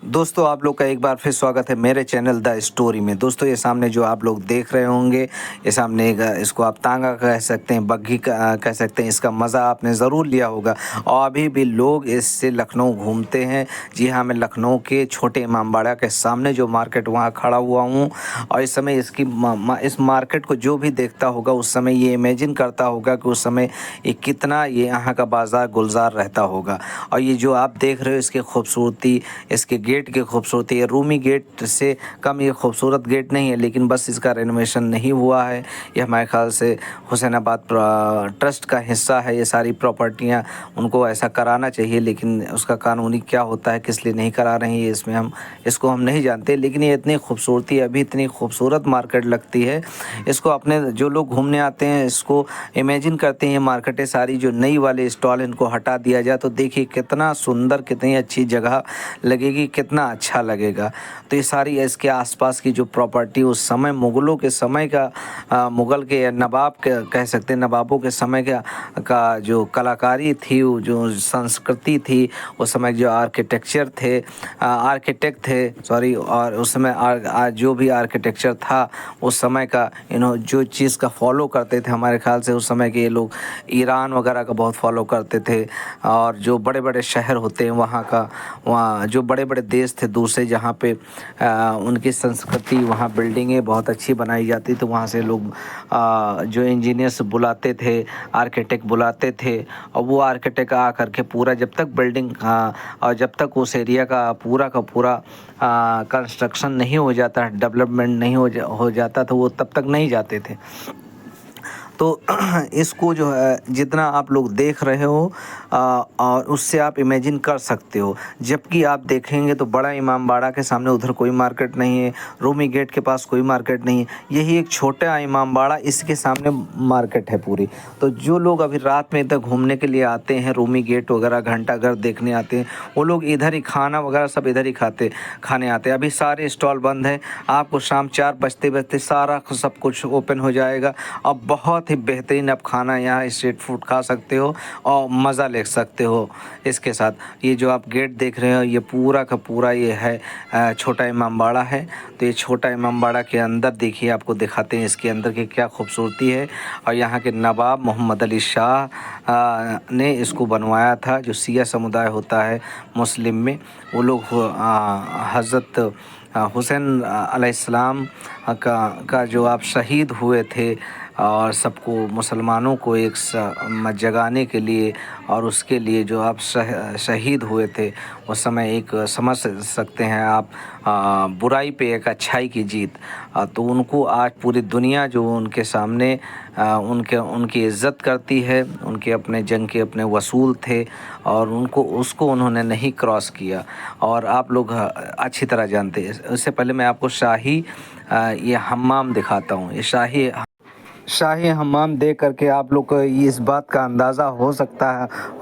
दोस्तों आप लोग का एक बार फिर स्वागत है मेरे चैनल द स्टोरी में। दोस्तों ये सामने जो आप लोग देख रहे होंगे, ये सामने इसको आप तांगा कह सकते हैं, बग्घी कह सकते हैं। इसका मज़ा आपने ज़रूर लिया होगा और अभी भी लोग इससे लखनऊ घूमते हैं। जी हाँ, मैं लखनऊ के छोटे इमामबाड़ा के सामने जो मार्केट वहाँ खड़ा हुआ हूँ और इस समय इस मार्केट को जो भी देखता होगा उस समय ये इमेजिन करता होगा कि उस समय ये कितना ये यहाँ का बाज़ार गुलजार रहता होगा। और ये जो आप देख रहे हो इसकी खूबसूरती, इसके गेट की खूबसूरती है। रूमी गेट से कम ये खूबसूरत गेट नहीं है, लेकिन बस इसका रेनोवेशन नहीं हुआ है। ये हमारे ख्याल से हुसैनाबाद ट्रस्ट का हिस्सा है। ये सारी प्रॉपर्टियाँ उनको ऐसा कराना चाहिए, लेकिन उसका कानूनी क्या होता है, किस लिए नहीं करा रहे हैं, इसमें इसको हम नहीं जानते। लेकिन ये इतनी खूबसूरती अभी इतनी खूबसूरत मार्केट लगती है। इसको अपने जो लोग घूमने आते हैं इसको इमेजिन करते हैं ये मार्केटें सारी जो नई वाले स्टॉल इनको हटा दिया जाए तो देखिए कितना सुंदर, कितनी अच्छी जगह लगेगी, कितना अच्छा लगेगा। तो ये सारी इसके आसपास की जो प्रॉपर्टी उस समय मुग़लों के समय का मुग़ल के या नवाब के कह सकते हैं, नवाबों के समय का जो कलाकारी थी, जो संस्कृति थी, उस समय जो आर्किटेक्चर थे, आर्किटेक्ट थे सॉरी, और उस समय जो भी आर्किटेक्चर था उस समय का, जो चीज़ का फॉलो करते थे। हमारे ख्याल से उस समय के ये लोग ईरान वगैरह का बहुत फॉलो करते थे। और जो बड़े बड़े शहर होते हैं वहाँ जो बड़े बड़े देश थे दूसरे, जहाँ पे उनकी संस्कृति, वहाँ बिल्डिंगें बहुत अच्छी बनाई जाती, तो वहाँ से लोग जो इंजीनियर्स बुलाते थे, आर्किटेक्ट बुलाते थे, और वो आर्किटेक्ट आ करके पूरा जब तक बिल्डिंग और जब तक उस एरिया का पूरा कंस्ट्रक्शन नहीं हो जाता, डेवलपमेंट नहीं हो जाता, तो वो तब तक नहीं जाते थे। तो इसको जो है जितना आप लोग देख रहे हो और उससे आप इमेजिन कर सकते हो। जबकि आप देखेंगे तो बड़ा इमामबाड़ा के सामने उधर कोई मार्केट नहीं है, रूमी गेट के पास कोई मार्केट नहीं है, यही एक छोटा इमामबाड़ा, इसके सामने मार्केट है पूरी। तो जो लोग अभी रात में इधर घूमने के लिए आते हैं, रूमी गेट वगैरह घंटाघर देखने आते हैं, वो लोग इधर ही खाना वगैरह सब इधर ही खाने आते हैं। अभी सारे स्टॉल बंद हैं, आपको शाम 4 बजते बजते सारा सब कुछ ओपन हो जाएगा। अब बहुत ही बेहतरीन आप खाना यहाँ स्ट्रीट फूड खा सकते हो और मज़ा ले सकते हो इसके साथ। ये जो आप गेट देख रहे हो ये पूरा का पूरा ये है छोटा इमामबाड़ा है। तो ये छोटा इमामबाड़ा के अंदर देखिए, आपको दिखाते हैं इसके अंदर की क्या खूबसूरती है। और यहाँ के नवाब मोहम्मद अली शाह ने इसको बनवाया था। जो सिया समुदाय होता है मुस्लिम में, वो लोग हज़रत हुसैन अलैहिस्सलाम का जो आप शहीद हुए थे और सबको मुसलमानों को एक जगाने के लिए और उसके लिए जो आप शहीद हुए थे उस समय, एक समझ सकते हैं आप बुराई पे एक अच्छाई की जीत। तो उनको आज पूरी दुनिया जो उनके सामने उनकी इज़्ज़त करती है। उनके अपने जंग के अपने वसूल थे और उसको उन्होंने नहीं क्रॉस किया। और आप लोग अच्छी तरह जानते हैं। इससे पहले मैं आपको शाही ये हम्माम दिखाता हूँ। ये शाही हम्माम देख करके आप लोग को इस बात का अंदाज़ा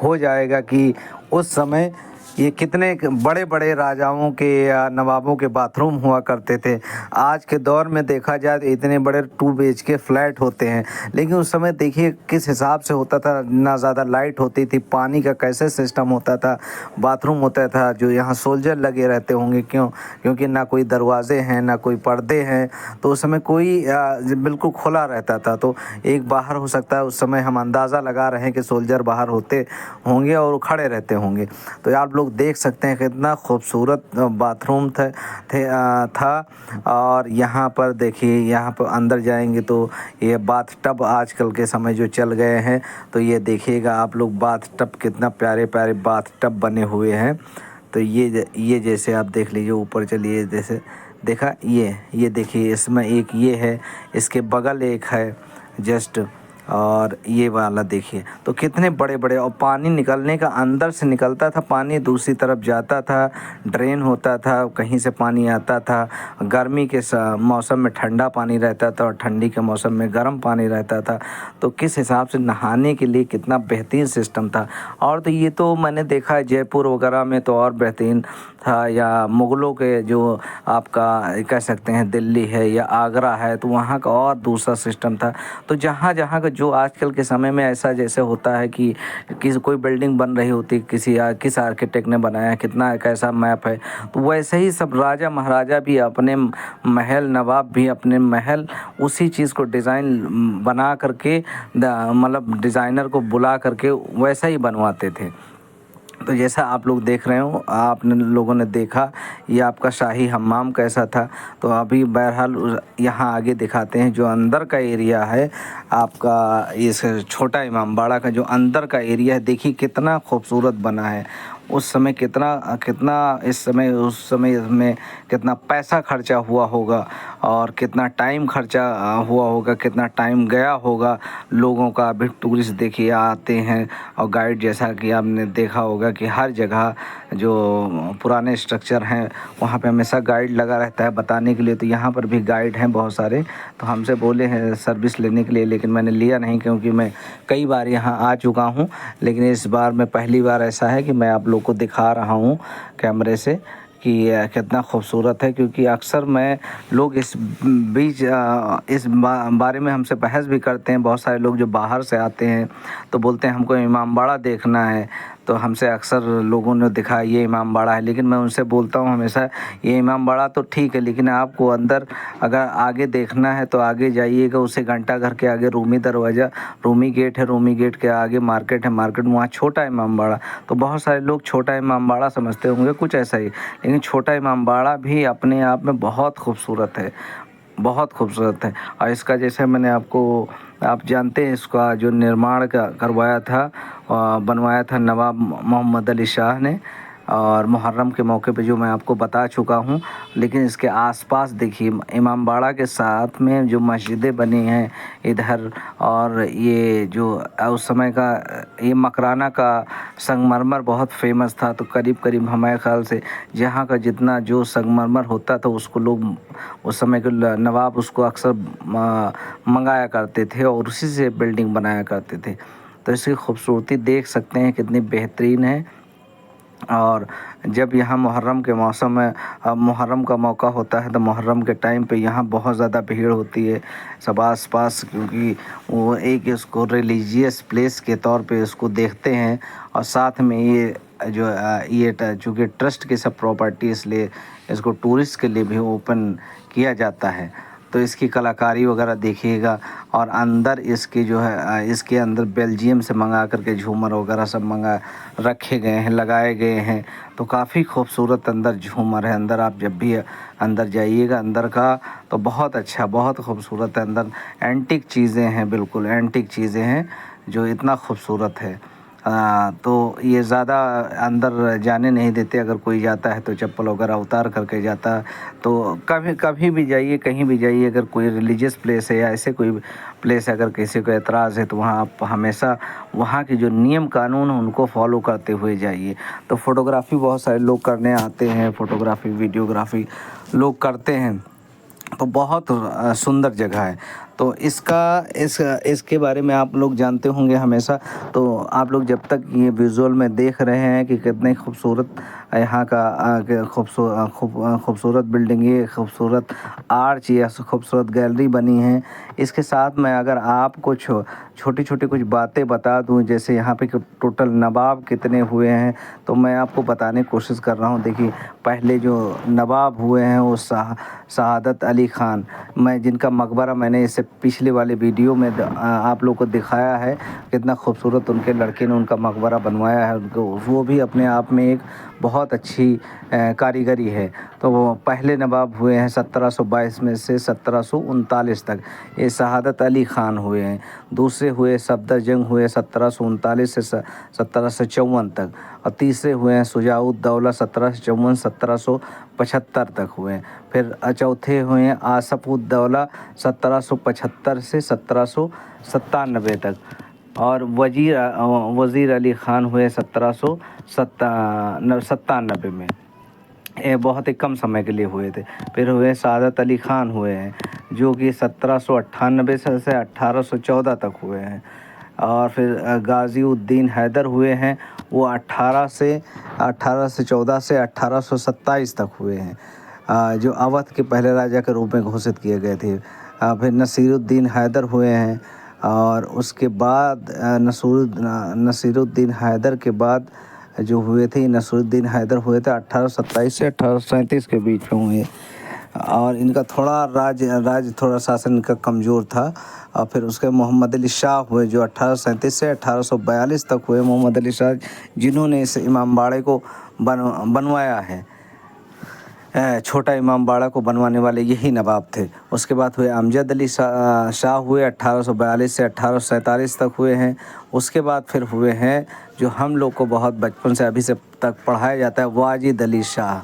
हो जाएगा कि उस समय ये कितने बड़े बड़े राजाओं के या नवाबों के बाथरूम हुआ करते थे। आज के दौर में देखा जाए तो इतने बड़े 2 BHK फ्लैट होते हैं, लेकिन उस समय देखिए किस हिसाब से होता था। ना ज़्यादा लाइट होती थी, पानी का कैसे सिस्टम होता था, बाथरूम होता था जो यहाँ सोल्जर लगे रहते होंगे, क्योंकि ना कोई दरवाजे हैं ना कोई पर्दे हैं। तो उस समय कोई बिल्कुल खुला रहता था। तो एक बाहर हो सकता है, उस समय हम अंदाज़ा लगा रहे हैं कि सोल्जर बाहर होते होंगे और खड़े रहते होंगे। तो आप लोग देख सकते हैं कितना खूबसूरत बाथरूम था। और यहाँ पर देखिए, यहाँ पर अंदर जाएंगे तो ये बाथ टब आजकल के समय जो चल गए हैं, तो ये देखिएगा आप लोग बाथ टब, कितना प्यारे प्यारे बाथ टब बने हुए हैं। तो ये जैसे आप देख लीजिए, ऊपर चलिए, जैसे देखा ये देखिए, इसमें एक ये है, इसके बगल एक है जस्ट, और ये वाला देखिए। तो कितने बड़े बड़े, और पानी निकलने का अंदर से निकलता था, पानी दूसरी तरफ जाता था, ड्रेन होता था, कहीं से पानी आता था। गर्मी के मौसम में ठंडा पानी रहता था और ठंडी के मौसम में गर्म पानी रहता था। तो किस हिसाब से नहाने के लिए कितना बेहतरीन सिस्टम था। और तो ये तो मैंने देखा है जयपुर वगैरह में तो और बेहतरीन था, या मुग़लों के जो आपका कह सकते हैं दिल्ली है या आगरा है, तो वहाँ का और दूसरा सिस्टम था। तो जहाँ जहाँ का जो आजकल के समय में ऐसा जैसे होता है कि किसी कोई बिल्डिंग बन रही होती, किस आर्किटेक्ट ने बनाया, कितना कैसा मैप है, तो वैसे ही सब राजा महाराजा भी अपने महल, नवाब भी अपने महल उसी चीज़ को डिज़ाइन बना करके मतलब डिज़ाइनर को बुला करके वैसा ही बनवाते थे। तो जैसा आप लोग देख रहे हो, आपने लोगों ने देखा ये आपका शाही हम्माम कैसा था। तो अभी बहरहाल यहाँ आगे दिखाते हैं जो अंदर का एरिया है आपका, इस छोटा इमामबाड़ा का जो अंदर का एरिया है, देखिए कितना खूबसूरत बना है। उस समय कितना कितना इस समय उस समय इसमें कितना पैसा खर्चा हुआ होगा और कितना टाइम खर्चा हुआ होगा, कितना टाइम गया होगा लोगों का। अभी टूरिस्ट देखिए आते हैं और गाइड, जैसा कि आपने देखा होगा कि हर जगह जो पुराने स्ट्रक्चर हैं वहाँ पे हमेशा गाइड लगा रहता है बताने के लिए। तो यहाँ पर भी गाइड हैं बहुत सारे, तो हमसे बोले हैं सर्विस लेने के लिए, लेकिन मैंने लिया नहीं क्योंकि मैं कई बार यहाँ आ चुका हूँ। लेकिन इस बार मैं पहली बार ऐसा है कि मैं आप लोग को दिखा रहा हूँ कैमरे से कि कितना खूबसूरत है। क्योंकि अक्सर मैं लोग इस बीच इस बारे में हमसे बहस भी करते हैं। बहुत सारे लोग जो बाहर से आते हैं तो बोलते हैं हमको इमामबाड़ा देखना है, तो हमसे अक्सर लोगों ने दिखाया ये इमामबाड़ा है। लेकिन मैं उनसे बोलता हूँ हमेशा ये इमामबाड़ा तो ठीक है, लेकिन आपको अंदर अगर आगे देखना है तो आगे जाइएगा, उसे घंटा घर के आगे रूमी दरवाज़ा, रूमी गेट है, रूमी गेट के आगे मार्केट है, मार्केट में वहाँ छोटा इमामबाड़ा। तो बहुत सारे लोग छोटा इमामबाड़ा समझते होंगे कुछ ऐसा ही, लेकिन छोटा इमामबाड़ा भी अपने आप में बहुत खूबसूरत है, बहुत खूबसूरत है। और इसका जैसे मैंने आपको, आप जानते हैं इसका जो निर्माण करवाया था, बनवाया था नवाब मोहम्मद अली शाह ने, और मुहर्रम के मौके पे जो मैं आपको बता चुका हूँ। लेकिन इसके आसपास देखिए इमामबाड़ा के साथ में जो मस्जिदें बनी हैं इधर, और ये जो उस समय का ये मकराना का संगमरमर बहुत फेमस था। तो करीब करीब हमारे ख्याल से जहाँ का जितना जो संगमरमर होता था उसको लोग उस समय के नवाब उसको अक्सर मंगाया करते थे और उसी से बिल्डिंग बनाया करते थे। तो इसकी खूबसूरती देख सकते हैं कितनी बेहतरीन है। और जब यहाँ मुहर्रम के मौसम में, मुहर्रम का मौका होता है तो मुहर्रम के टाइम पे यहाँ बहुत ज़्यादा भीड़ होती है सब आस-पास, क्योंकि वो एक इसको रिलीजियस प्लेस के तौर पे इसको देखते हैं। और साथ में ये जो ये चूँकि ट्रस्ट की सब प्रॉपर्टी, इसलिए इसको टूरिस्ट के लिए भी ओपन किया जाता है। तो इसकी कलाकारी वगैरह देखिएगा। और अंदर इसके जो है इसके अंदर बेल्जियम से मंगा करके झूमर वगैरह सब मंगा रखे गए हैं, लगाए गए हैं। तो काफ़ी खूबसूरत अंदर झूमर है। अंदर आप जब भी अंदर जाइएगा अंदर का, तो बहुत अच्छा, बहुत खूबसूरत है। अंदर एंटीक चीज़ें हैं, बिल्कुल एंटीक चीज़ें हैं जो इतना खूबसूरत है। तो ये ज़्यादा अंदर जाने नहीं देते। अगर कोई जाता है तो चप्पल वगैरह उतार करके जाता है। तो कभी कभी भी जाइए, कहीं भी जाइए, अगर कोई रिलीजियस प्लेस है या ऐसे कोई प्लेस अगर किसी को एतराज़ है तो वहाँ आप हमेशा वहाँ के जो नियम कानून हैं उनको फॉलो करते हुए जाइए। तो फ़ोटोग्राफ़ी बहुत सारे लोग करने आते हैं, फ़ोटोग्राफ़ी वीडियोग्राफ़ी लोग करते हैं। तो बहुत सुंदर जगह है। तो इसके बारे में आप लोग जानते होंगे हमेशा। तो आप लोग जब तक ये विजुअल में देख रहे हैं कि कितने खूबसूरत यहाँ का खूबसूरत बिल्डिंग, ये खूबसूरत आर्च या खूबसूरत गैलरी बनी है। इसके साथ में अगर आप कुछ छोटी छोटी कुछ बातें बता दूं, जैसे यहाँ पे टोटल नवाब कितने हुए हैं, तो मैं आपको बताने की कोशिश कर रहा हूँ। देखिए पहले जो नवाब हुए हैं वो शहादत अली ख़ान, मैं जिनका मकबरा मैंने इससे पिछले वाले वीडियो में आप लोग को दिखाया है, कितना खूबसूरत उनके लड़के ने उनका मकबरा बनवाया है उनको। वो भी अपने आप में एक बहुत अच्छी कारीगरी है। तो वो पहले नवाब हुए हैं 1722 में से 1739 तक, ये शहादत अली ख़ान हुए हैं। दूसरे हुए सफदरजंग हुए 1739 से 1754 तक। और तीसरे हुए हैं शुजाउद्दौला 1754-1775 तक हुए हैं। फिर चौथे हुए हैं आसफ़ुद्दौला 1775 से 1797 तक। और वज़ीर अली ख़ान हुए 1797 में, ये बहुत ही कम समय के लिए हुए थे। फिर हुए सादत अली ख़ान हुए हैं जो कि 1798 से 1814 तक हुए हैं। और फिर गाज़ीउद्दीन हैदर हुए हैं, वो 1814 से 1827 तक हुए हैं, जो अवध के पहले राजा के रूप में घोषित किए गए थे। फिर नसीरुद्दीन हैदर हुए हैं, और उसके बाद नसीरुद्दीन हैदर के बाद जो हुए थे, नसीरुद्दीन हैदर हुए थे 1827 से 1837 के बीच में हुए। और इनका थोड़ा राज थोड़ा शासन इनका कमज़ोर था। और फिर उसके मोहम्मद अली शाह हुए, जो 1837 से 1842 तक हुए। मोहम्मद अली शाह जिन्होंने इस इमामबाड़े को बनवाया है, छोटा इमामबाड़ा को बनवाने वाले यही नवाब थे। उसके बाद हुए अमजद अली शाह हुए, 1842 से 1847 तक हुए हैं। उसके बाद फिर हुए हैं जो हम लोग को बहुत बचपन से अभी से तक पढ़ाया जाता है, वाजिद अली शाह,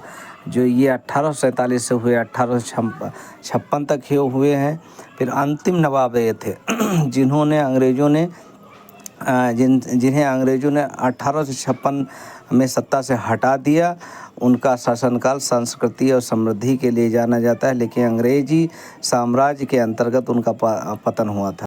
जो ये 1847 से हुए 1856 तक ये हुए हैं। फिर अंतिम नवाब ये थे जिन्हें अंग्रेज़ों ने 1856 में सत्ता से हटा दिया। उनका शासनकाल संस्कृति और समृद्धि के लिए जाना जाता है, लेकिन अंग्रेजी साम्राज्य के अंतर्गत उनका पतन हुआ था।